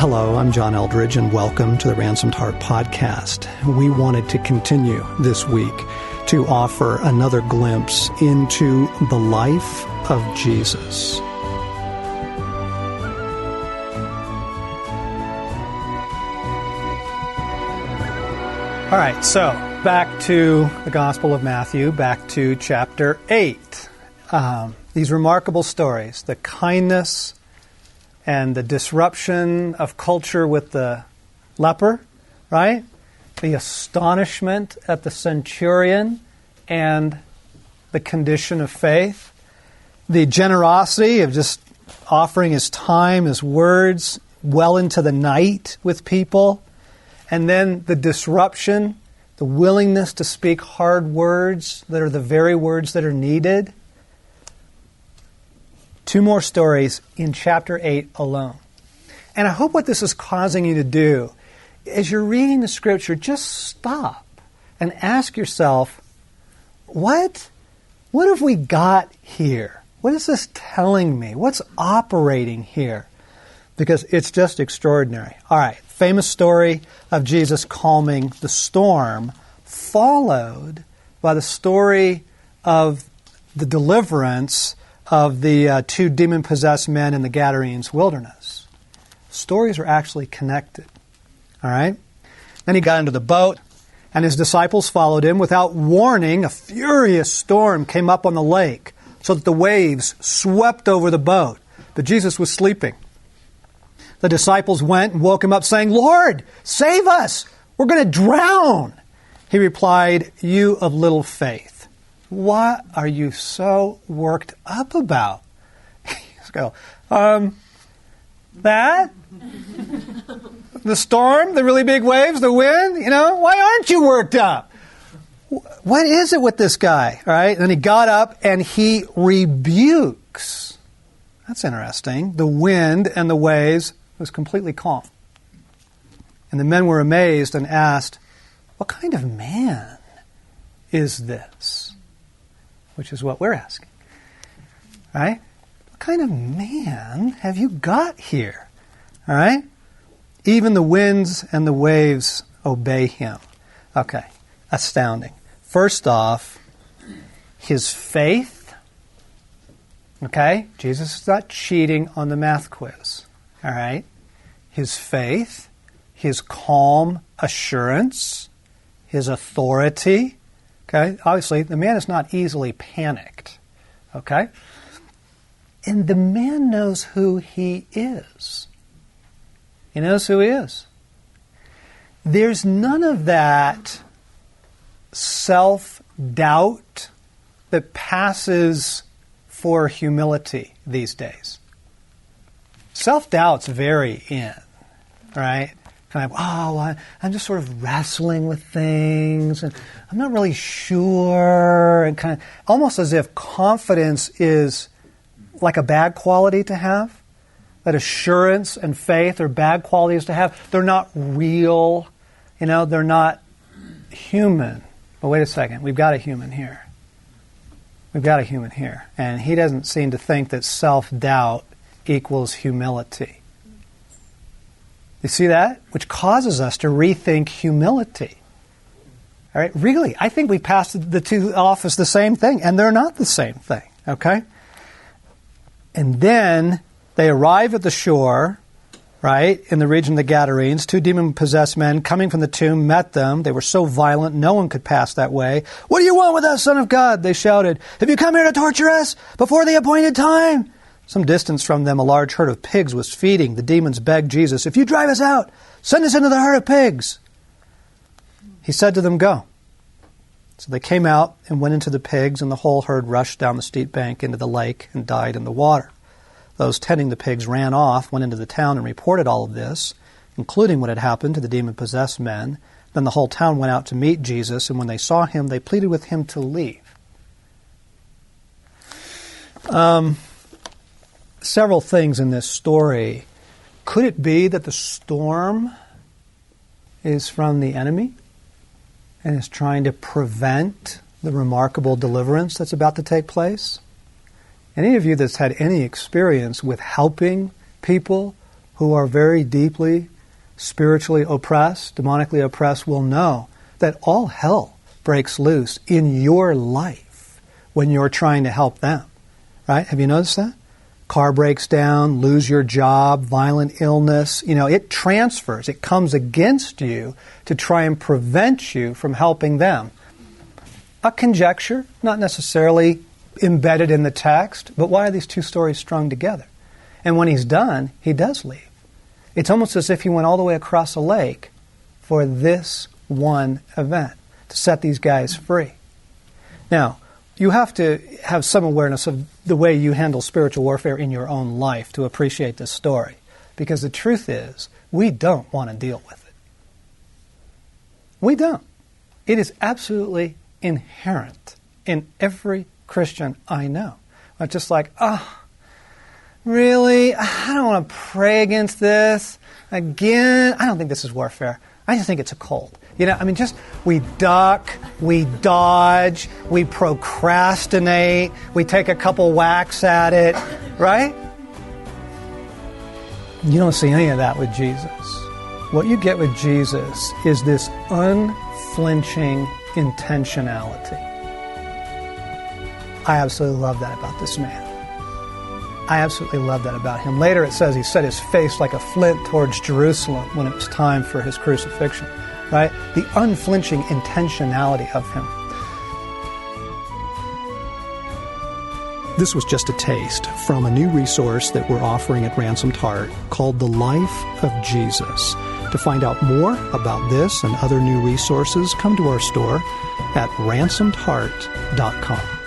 Hello, I'm John Eldredge, and welcome to the Ransomed Heart Podcast. We wanted to continue this week to offer another glimpse into the life of Jesus. All right, so back to the Gospel of Matthew, back to chapter 8. These remarkable stories, the kindness and the disruption of culture with the leper, right? The astonishment at the centurion and the condition of faith. The generosity of just offering his time, his words, well into the night with people. And then the disruption, the willingness to speak hard words that are the very words that are needed. Two more stories in chapter 8 alone. And I hope what this is causing you to do, as you're reading the Scripture, just stop and ask yourself, what have we got here? What is this telling me? What's operating here? Because it's just extraordinary. All right, famous story of Jesus calming the storm, followed by the story of the deliverance of the two demon-possessed men in the Gadarenes wilderness. Stories are actually connected. All right? Then he got into the boat, and his disciples followed him. Without warning, a furious storm came up on the lake, so that the waves swept over the boat. But Jesus was sleeping. The disciples went and woke him up, saying, "Lord, save us! We're going to drown!" He replied, "You of little faith. What are you so worked up about?" Let's go. That? The storm? The really big waves? The wind? Why aren't you worked up? What is it with this guy? All right. And then he got up and he rebukes. That's interesting. The wind and the waves. It was completely calm. And the men were amazed and asked, "What kind of man is this?" Which is what we're asking. Right? What kind of man have you got here? All right? Even the winds and the waves obey him. Okay. Astounding. First off, his faith. Okay? Jesus is not cheating on the math quiz. All right? His faith, his calm assurance, his authority. Okay? Obviously, the man is not easily panicked. Okay? And the man knows who he is. He knows who he is. There's none of that self-doubt that passes for humility these days. Self-doubt's very in, right? Kind of, I'm just sort of wrestling with things, and I'm not really sure, and kind of almost as if confidence is like a bad quality to have, that assurance and faith are bad qualities to have. They're not real, they're not human. But wait a second, we've got a human here. We've got a human here, and he doesn't seem to think that self-doubt equals humility. You see that? Which causes us to rethink humility. All right? Really, I think we passed the two off as the same thing, and they're not the same thing. Okay? And then they arrive at the shore, right, in the region of the Gadarenes. Two demon-possessed men coming from the tomb met them. They were so violent, no one could pass that way. "What do you want with us, Son of God?" they shouted. "Have you come here to torture us before the appointed time?" Some distance from them, a large herd of pigs was feeding. The demons begged Jesus, "If you drive us out, send us into the herd of pigs." He said to them, "Go." So they came out and went into the pigs, and the whole herd rushed down the steep bank into the lake and died in the water. Those tending the pigs ran off, went into the town, and reported all of this, including what had happened to the demon-possessed men. Then the whole town went out to meet Jesus, and when they saw him, they pleaded with him to leave. Several things in this story. Could it be that the storm is from the enemy and is trying to prevent the remarkable deliverance that's about to take place? Any of you that's had any experience with helping people who are very deeply spiritually oppressed, demonically oppressed, will know that all hell breaks loose in your life when you're trying to help them. Right? Have you noticed that? Car breaks down, lose your job, violent illness. It transfers. It comes against you to try and prevent you from helping them. A conjecture, not necessarily embedded in the text, but why are these two stories strung together? And when he's done, he does leave. It's almost as if he went all the way across a lake for this one event, to set these guys free. Now, you have to have some awareness of the way you handle spiritual warfare in your own life to appreciate this story. Because the truth is, we don't want to deal with it. We don't. It is absolutely inherent in every Christian I know. It's just like, really? I don't want to pray against this again. I don't think this is warfare. I just think it's a cold. We duck, we dodge, we procrastinate, we take a couple whacks at it, right? You don't see any of that with Jesus. What you get with Jesus is this unflinching intentionality. I absolutely love that about this man. I absolutely love that about him. Later it says he set his face like a flint towards Jerusalem when it was time for his crucifixion. Right? The unflinching intentionality of him. This was just a taste from a new resource that we're offering at Ransomed Heart called The Life of Jesus. To find out more about this and other new resources, come to our store at ransomedheart.com.